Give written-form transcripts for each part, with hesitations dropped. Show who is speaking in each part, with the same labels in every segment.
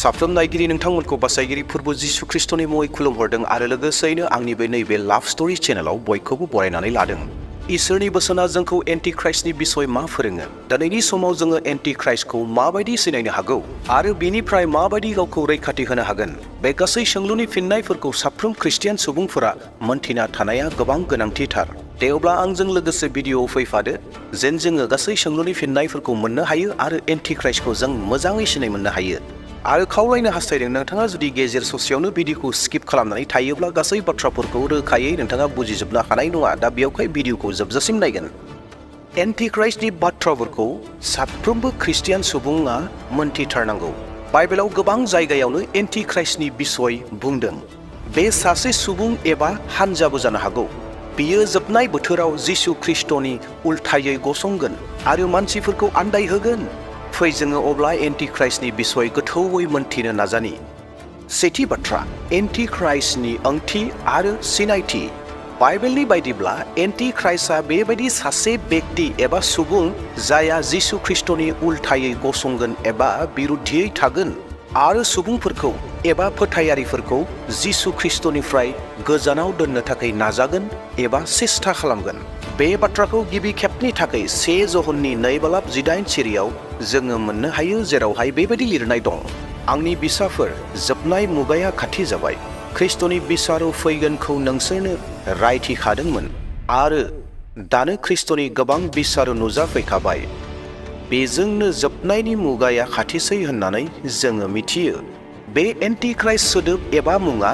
Speaker 1: साफ्रोम नायगिरि नोंथांमोनखौ बासायगिरि फोरबो जिसु ख्रिस्टनि मुङै खुलुमहरदों आरो लोगोसेयैनो आंनि बे नैबे लाभ स्ट'री चेनेलाव बयखौबो बरायनानै लादों। इसोरनि बोसोना जोंखौ एन्टिख्राइस्टनि बिसय मा फोरोङो? दिनैनि समाव जोङो एन्टिख्राइस्टखौ माबायदि सिनायनो हागौ आरो बिनिफ्राय माबायदि गावखौ रैखाथि होनो हागोन? बे गासै सोंलुनि फिननायफोरखौ साफ्रोम ख्रिस्टियान सुबुंफोरा मोनथिना थानाया गोबां गोनांथिथार। दे अब्ला आंजों लोगोसे भिडिअ'आव फैफादो जेन जोङो गासै सोंलुनि फिननायफोरखौ मोननो हायो आरो एन्टिख्राइस्टखौ जों मोजाङै सिनाय मोननो हायो। आरो खावलायनो हास्थायदों नोंथाङा जुदि गेजेर ससेयावनो भिडिअ'खौ स्किप खालामनानै थायोब्ला गासै बाथ्राफोरखौ रोखायै नोंथाङा बुजिजोबनो हानाय नङा। दा बेयावहाय भिडिअ'खौ जोबजासिम नायगोन। एन्टिख्राइस्टनि बाथ्राफोरखौ साफ्रोमबो ख्रिस्टियान सुबुङा मोनथिथारनांगौ। बाइबेलाव गोबां जायगायावनो एन्टिख्राइस्टनि बिसय बुंदों। बे सासे सुबुं एबा हानजाबो जानो हागौ। बियो जोबनाय बोथोराव जिसु ख्रिस्टनि उल्थायै गसंगोन आरो मानसिफोरखौ आन्दायहोगोन। फै जोङो अब्ला एन्टिख्राइस्टनि बिसय गोथौयै मोनथिनो नाजानि। सेथि बाथ्रा, एन्टिख्राइस्टनि ओंथि आरो सिनायथि। बाइबेलनि बायदिब्ला एन्टिख्राइस्टआ बेबायदि सासे बेक्ति एबा सुबुं जायहा जिसु ख्रिस्टनि उल्थायै गसंगोन एबा बिरुद्धियै थागोन आरो सुबुंफोरखौ एबा फोथायारिफोरखौ जिसु ख्रिस्टनिफ्राय गोजानाव दोननो थाखाय नाजागोन एबा सेस्था खालामगोन। बे बाथ्राखौ गिबि खेबनि थाखाय 1 ज'हननि 2:18 सिरियाव जोङो मोननो हायो, जेरावहाय बेबायदि लिरनाय दं। आंनि बिसाफोर, जोबनाय मुगाया खाथि जाबाय। ख्रिस्टनि बिसारो फैगोनखौ नोंसोरनो रायथिखादोंमोन आरो दानो ख्रिस्टनि गोबां बिसारो नुजाफैखाबाय। बेजोंनो जोबनायनि मुगाया खाथिसै होननानै जोङो मिथियो। बे एन्टिख्राइस्ट सोदोब एबा मुङा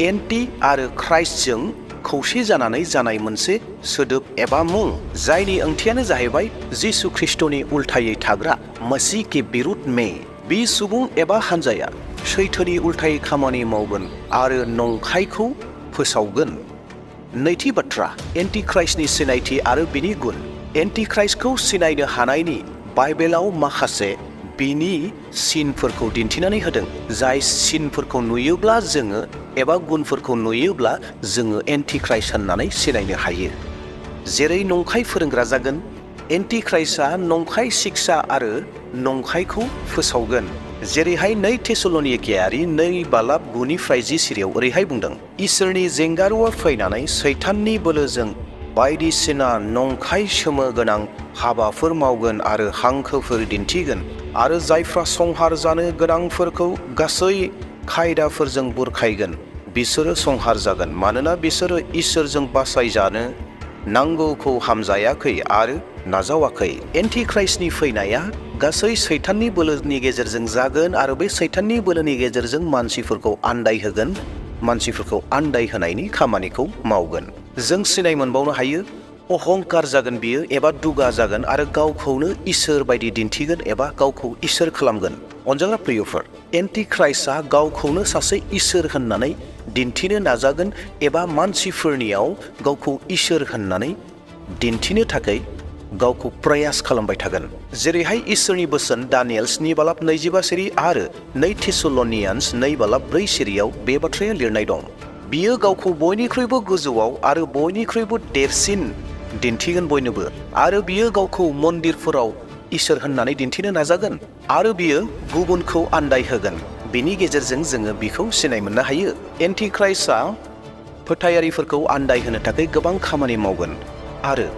Speaker 1: एन्टि आरो ख्राइस्टजों खौसे जानानै जानाय मोनसे सोदोब एबा मुं, जायनि ओंथियानो जाहैबाय जिसु ख्रिस्टनि उल्थायै थाग्रा मसीह के बिरुद में। बे सुबुं एबा हानजाया सैथोनि उल्थायै खामानि मावगोन आरो नंखायखौ फोसावगोन। नैथि बाथ्रा, एन्टिख्राइस्टनि सिनायथि आरो बिनि गुन। एन्टिख्राइस्टखौ सिनायनो हानायनि बाइबेलाव माखासे बिनि सिनफोरखौ दिन्थिनानै होदों। जाय सिनफोरखौ नुयोब्ला जोङो एबा गुनफोरखौ नुयोब्ला जोङो एन्टिख्राइस्ट होननानै सिनायनो हायो। जेरै नंखाय फोरोंग्रा जागोन। एन्टिख्राइस्टआ नंखाय शिक्षा आरो नंखायखौ फोसावगोन। जेरैहाय 2 थेसलनिकेयारि 2:9-10 सिरियाव ओरैहाय बुंदों, इसोरनि जेंगारुआ फैनानै सैताननि बोलोजों बायदिसिना नंखाय सोमो गोनां हाबाफोर मावगोन आरो हांखोफोर दिन्थिगोन आरो जायफ्रा संहार जानो गोनांफोरखौ गासै खायदाफोरजों बुरखायगोन बिसोरो संहार जागोन, मानोना बिसोरो इसोरजों बासायजानो नांगौखौ हामजायाखै आरो नाजावाखै। एन्टिख्राइस्टनि फैनाया गासै सैताननि बोलोनि गेजेरजों जागोन आरो बे सैताननि बोलोनि गेजेरजों मानसिफोरखौ आन्दायहोगोन, मानसिफोरखौ आन्दायहोनायनि खामानिखौ मावगोन। जों सिनाय मोनबावनो हायो, अहंकार जागोन बियो एबा दुगा जागोन आरो गावखौनो इसोर बायदि दिन्थिगोन एबा गावखौ इसोर खालामगोन। अनजाग्रा प्रियफोर, एन्टिख्राइस्टआ गावखौनो सासे इसोर होननानै दिन्थिनो नाजागोन एबा मानसिफोरनियाव गावखौ इसोर होननानै दिन्थिनो थाखाय गावखौ प्रयास खालामबाय थागोन। जेरैहाय इसोरनि बोसोन दानियेल 7:25 सिरि आरो 2 थेसलनियान्स 2:4 सिरियाव बे बाथ्राया लिरनाय दं। बियो गावखौ बयनिख्रुइबो गोजौआव आरो बयनिख्रुइबो देरसिन दिन्थिगोन बयनोबो, आरो बियो गावखौ मन्दिरफोराव इसोर होननानै दिन्थिनो नाजागोन आरो बियो गुबुनखौ आन्दायहोगोन। बेनि गेजेरजों जोङो बिखौ सिनाय मोननो हायो। एन्टिख्राइस्टआ फोथायारिफोरखौ आन्दायहोनो थाखाय गोबां खामानि मावगोन आरो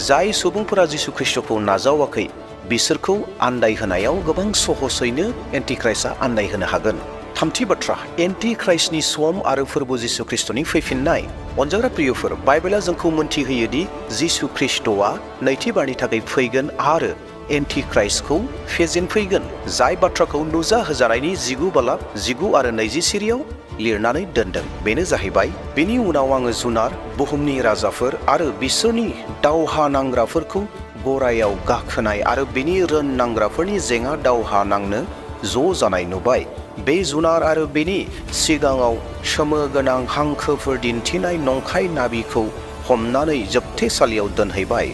Speaker 1: जाय सुबुंफोरा जिसु ख्रिस्टखौ नाजावाखै बिसोरखौ आन्दायहोनायाव गोबां सहसैनो एन्टिख्राइस्टआ आन्दायहोनो हागोन। थामथि बाथ्रा, एन्टिख्राइस्टनि सम आरो फोरबो जिसु ख्रिस्टनि फैफिननाय। अनजाग्रा प्रियफोर, बाइबेला जोंखौ मोनथिहोयोदि जिसु ख्रिस्टआ नैथि बारनि थाखाय फैगोन आरो एन्टिख्राइस्टखौ फेजेनफैगोन। जाय बाथ्राखौ नुजा होजानायनि 9:19 आरो 20 सिरियाव लिरनानै दोनदों बेनो जाहैबाय, बेनि उनाव आङो जुनार, बुहुमनि राजाफोर आरो बिसोरनि दावहा नांग्राफोरखौ गरायाव गाखोनाय आरो बिनि रोन नांग्राफोरनि जेङा दावहा नांनो ज' जानाय नुबाय। बे जुनार आरो बेनि सिगाङाव सोमो गोनां हांखोफोर दिन्थिनाय नंखाय नाबिखौ हमनानै जोबथेसालियाव दोनहैबाय।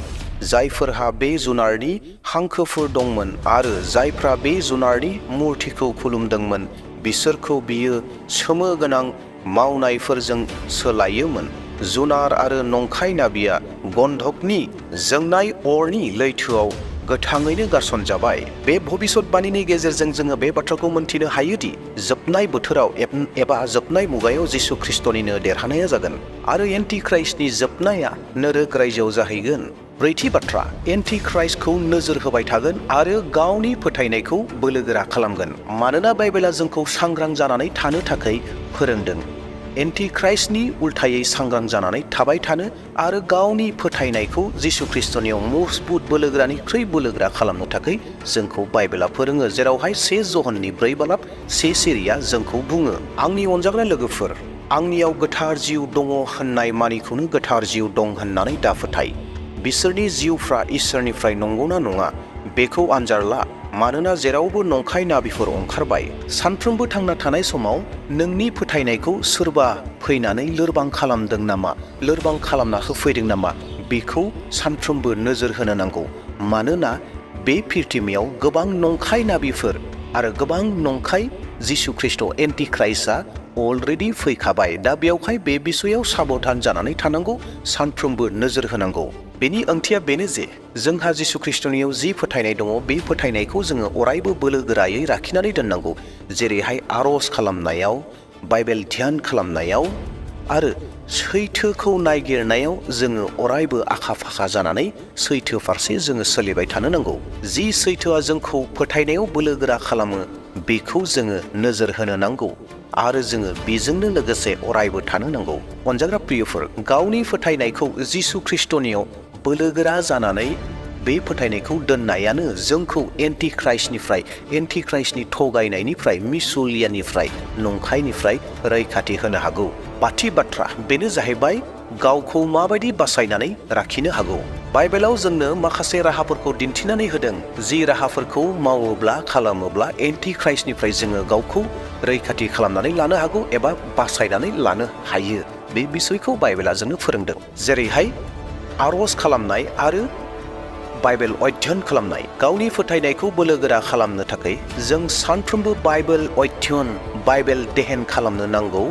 Speaker 1: जायफोरहा बे जुनारनि हांखोफोर दंमोन आरो जायफ्रा बे जुनारनि मुर्तिखौ खुलुमदोंमोन बिसोरखौ बियो सोमो गोनां मावनायफोरजों सोलायोमोन। जुनार आरो नंखाय नाबिया गन्धकनि जोंनाय अरनि लैथोआव गोथाङैनो गारसनजाबाय। बे भबिष्यतबाणीनि गेजेरजों जोङो बे बाथ्राखौ मोनथिनो हायोदि जोबनाय बोथोराव एबा जोबनाय मुगायाव जिसु ख्रिस्टनिनो देरहानाया जागोन आरो एन्टिख्राइस्टनि जोबनाया नोरोग रायजोआव जाहैगोन। ब्रैथि बाथ्रा, एन्टिख्राइस्टखौ नोजोर होबाय थागोन आरो गावनि फोथायनायखौ बोलोगोरा खालामगोन। मानोना बाइबेला जोंखौ सांग्रां जानानै थानो थाखाय फोरोंदों। एन्टिख्राइस्टनि उल्थायै सांग्रां जानानै थाबाय थानो आरो गावनि फोथायनायखौ जिसु ख्रिस्टनियाव मजबुत बोलोगोरानिख्रुइ बोलोगोरा खालामनो थाखाय जोंखौ बाइबेला फोरोङो, जेरावहाय 1 ज'हननि 4:1 सिरिया जोंखौ बुङो, आंनि अनजाग्रा लोगोफोर, आंनियाव गोथार जिउ दङ होननाय मानिखौनो गोथार जिउ दं होननानै दाफोथाय। बिसोरनि जिउफ्रा इसोरनिफ्राय नंगौना नङा बेखौ आनजाद ला, मानोना जेरावबो नंखाय नाबिफोर ओंखारबाय। सानफ्रोमबो थांना थानाय समाव नोंनि फोथायनायखौ सोरबा फैनानै लोरबां खालामदों नामा, लोरबां खालामना होफैदों नामा, बेखौ सानफ्रोमबो नोजोर होनो नांगौ। मानोना बे प्रिथिबियाव गोबां नंखाय नाबिफोर आरो गोबां नंखाय जिसु ख्रिस्ट' एन्टिख्राइस्टआ अलरेडि फैखाबाय। दा बेयावहाय बे बिसयाव साबधान जानानै थानांगौ, सानफ्रोमबो नोजोर होनांगौ। बेनि ओंथिया बेनो जे जोंहा जिसु ख्रिस्टनियाव जि फोथायनाय दङ बे फोथायनायखौ जोङो अरायबो बोलोगोरायै लाखिनानै दोननांगौ। जेरैहाय आर'ज खालामनायाव, बाइबेल ध्यान खालामनायाव आरो सैथोखौ नागिरनायाव जोङो अरायबो आखा फाखा जानानै सैथो फारसे जोङो सोलिबाय थानो नांगौ। जि सैथोआ जोंखौ फोथायनायाव बोलोगोरा खालामो बेखौ जोङो नोजोर होनो नांगौ आरो जोङो बेजोंनो लोगोसे अरायबो थानो नांगौ। अनजाग्रा प्रियफोर, गावनि फोथायनायखौ जिसु ख्रिस्टनियाव बोलोगोरा जानानै बे फोथायनायखौ दोननायानो जोंखौ एन्टिख्राइस्टनि थगायनायनिफ्राय, मिसुलियानिफ्राय, नंखायनिफ्राय रैखाथि होनो हागौ। बाथि बाथ्रा बेनो जाहैबाय गावखौ माबायदि बासायनानै लाखिनो हागौ। बाइबेलाव जोंनो माखासे राहाफोरखौ दिन्थिनानै होदों, जि राहाफोरखौ मावोब्ला खालामोब्ला एन्टिख्राइस्टनिफ्राय जोङो गावखौ रैखाथि खालामनानै लानो हागौ एबा बासायनानै लानो हायो। बे बिसयखौ बाइबेला जोंनो फोरोंदों। जेरैहाय आर'ज खालामनाय आरो बाइबेल अध्ययन खालामनाय। गावनि फोथायनायखौ बोलोगोरा खालामनो थाखाय जों सानफ्रोमबो बाइबेल अध्ययन, बाइबेल ध्यान खालामनो नांगौ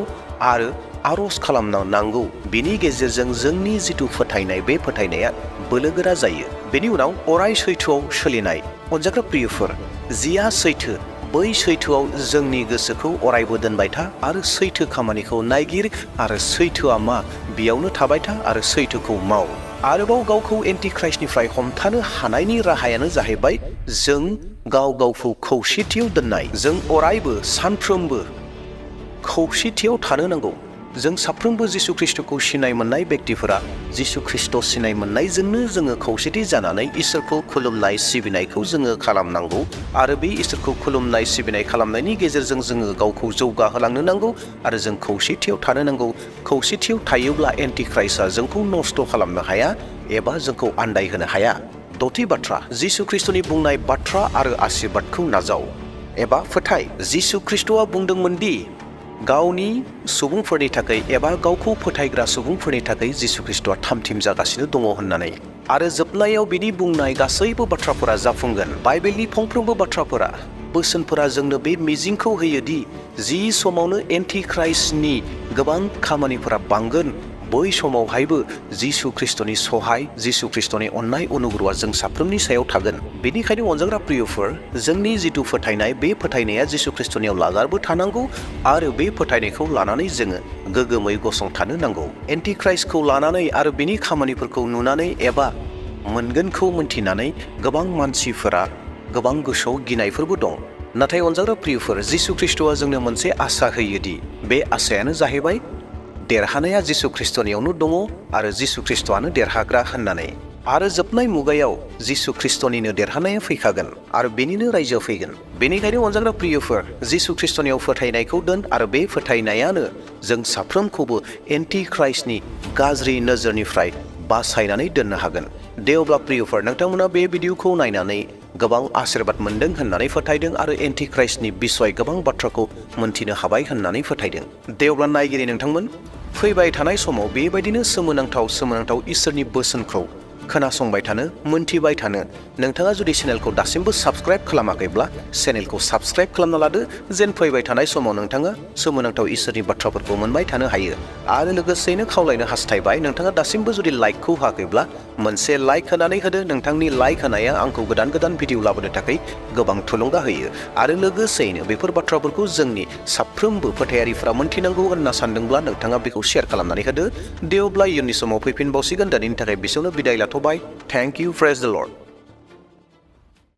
Speaker 1: आरो आर'ज खालामनो नांगौ। बेनि गेजेरजों जोंनि जिथु फोथायनाय बे फोथायनाया बोलोगोरा जायो। बेनि उनाव अराय सैथोआव सोलिनाय। अनजाग्रा प्रियफोर, जिया सैथो बै सैथोआव जोंनि गोसोखौ अरायबो दोनबाय था आरो सैथो खामानिखौ नायगिर आरो सैथोआ मा बेयावनो थाबाय था आरो सैथोखौ माव। आरोबाव गावखौ एन्टिख्राइस्टनिफ्राय हमथानो हानायनि राहायानो जाहैबाय जों गावखौ खौसेथियाव दोननाय। जों अरायबो सानफ्रोमबो खौसेथियाव थानो नांगौ। जों साफ्रोमबो जिसु ख्रिस्टखौ सिनाय मोननाय व्यक्तिफोरा जिसु ख्रिस्ट सिनाय मोननायजोंनो जोङो खौसेथि जानानै इसोरखौ खुलुमनाय सिबिनायखौ जोङो खालामनांगौ आरो बे इसोरखौ खुलुमनाय सिबिनाय खालामनायनि गेजेरजों जोङो गावखौ जौगाहोलांनो नांगौ आरो जों खौसेथियाव थानो नांगौ। खौसेथियाव थायोब्ला एन्टिख्राइस्टआ जोंखौ नस्थ' खालामनो हाया एबा जोंखौ आन्दायहोनो हाया। दथि बाथ्रा, जिसु ख्रिस्टनि बुंनाय बाथ्रा आरो आशीर्बादखौ नाजाव एबा फोथाय। जिसु ख्रिस्टआ बुंदोंमोन दि गावनि सुबुंफोरनि थाखाय एबा गावखौ फोथायग्रा सुबुंफोरनि थाखाय जिसु ख्रिस्टआ थामथिम जागासिनो दङ होननानै आरो जोबनायाव बिनि बुंनाय गासैबो बाथ्राफोरा जाफुंगोन। बाइबेलनि फंफ्रोमबो बाथ्राफोरा, बोसोनफोरा जोंनो बे मिजिंखौ होयोदि जि समावनो एन्टिख्राइस्टनि गोबां खामानिफोरा बांगोन बै समावहायबो जिसु ख्रिस्टनि सहाय, जिसु ख्रिस्टनि अननाय अनुग्रहआ जों साफ्रोमनि सायाव थागोन। बेनिखायनो अनजाग्रा प्रियफोर, जोंनि जिथु फोथायनाय बे फोथायनाया जिसु ख्रिस्टनियाव लागारबो थानांगौ आरो बे फोथायनायखौ लानानै जोङो गोगोमै गसंथानो नांगौ। एन्टिख्राइस्टखौ लानानै आरो बिनि खामानिफोरखौ नुनानै एबा मोनगोनखौ मोनथिनानै गोबां मानसिफोरा गोबां गोसोआव गिनायफोरबो दं। नाथाय अनजाग्रा प्रियफोर, जिसु ख्रिस्टआ जोंनो मोनसे आसा होयोदि बे आसायानो जाहैबाय देरहानाया जिसु ख्रिस्टनियावनो दङ आरो जिसु ख्रिस्टआनो देरहाग्रा होननानै। आरो जोबनाय मुगायाव जिसु ख्रिस्टनिनो देरहानाया फैखागोन आरो बेनिनो रायजोआ फैगोन। बेनिखायनो अनजाग्रा प्रियफोर, जिसु ख्रिस्टनियाव फोथायनायखौ दोन आरो बे फोथायनायानो जों साफ्रोमखौबो एन्टिख्राइस्टनि गाज्रि नोजोरनिफ्राय बासायनानै दोननो हागोन। दे अब्ला प्रियफोर, नोंथांमोना बे भिडिअखौ नायनानै गोबां आशीर्बाद मोनदों होननानै फोथायदों आरो एन्टिख्राइस्टनि बिसय गोबां बाथ्राखौ मोनथिनो हाबाय होननानै फोथायदों। दे अब्ला नायगिरि नोंथांमोन, फैबाय थानाय समाव बेबायदिनो सोमोनांथाव इसोरनि बोसोनखौ खोनासंबाय थानो मोनथिबाय थानो नोंथाङा जुदि चेनेलखौ दासिमबो साबस्क्राइब खालामाखैब्ला चेनेलखौ साबस्क्राइब खालामना लादो जेन फैबाय थानाय समाव नोंथाङा सोमोनांथाव इसोरनि बाथ्राफोरखौ मोनबाय थानो हायो आरो लोगोसेयैनो खावलायनो हास्थायबाय नोंथाङा दासिमबो जुदि लाइकखौ होआखैब्ला मोनसे लाइक होनानै होदो नोंथांनि लाइक होनाया आंखौ गोदान भिडिअ लाबोनो थाखाय गोबां थुलुंगा होयो आरो लोगोसेयैनो बेफोर बाथ्राफोरखौ जोंनि साफ्रोमबो फोथायारिफ्रा मोनथिनांगौ होनना सानदोंब्ला नोंथाङा बेखौ शेयार खालामनानै होदो दे अब्ला इयुननि समाव फैफिनबावसिगोन दिनैनि थाखाय बिसोरनो बिदाय लाथ'बाय थेंक इउ प्रेज द लर्ड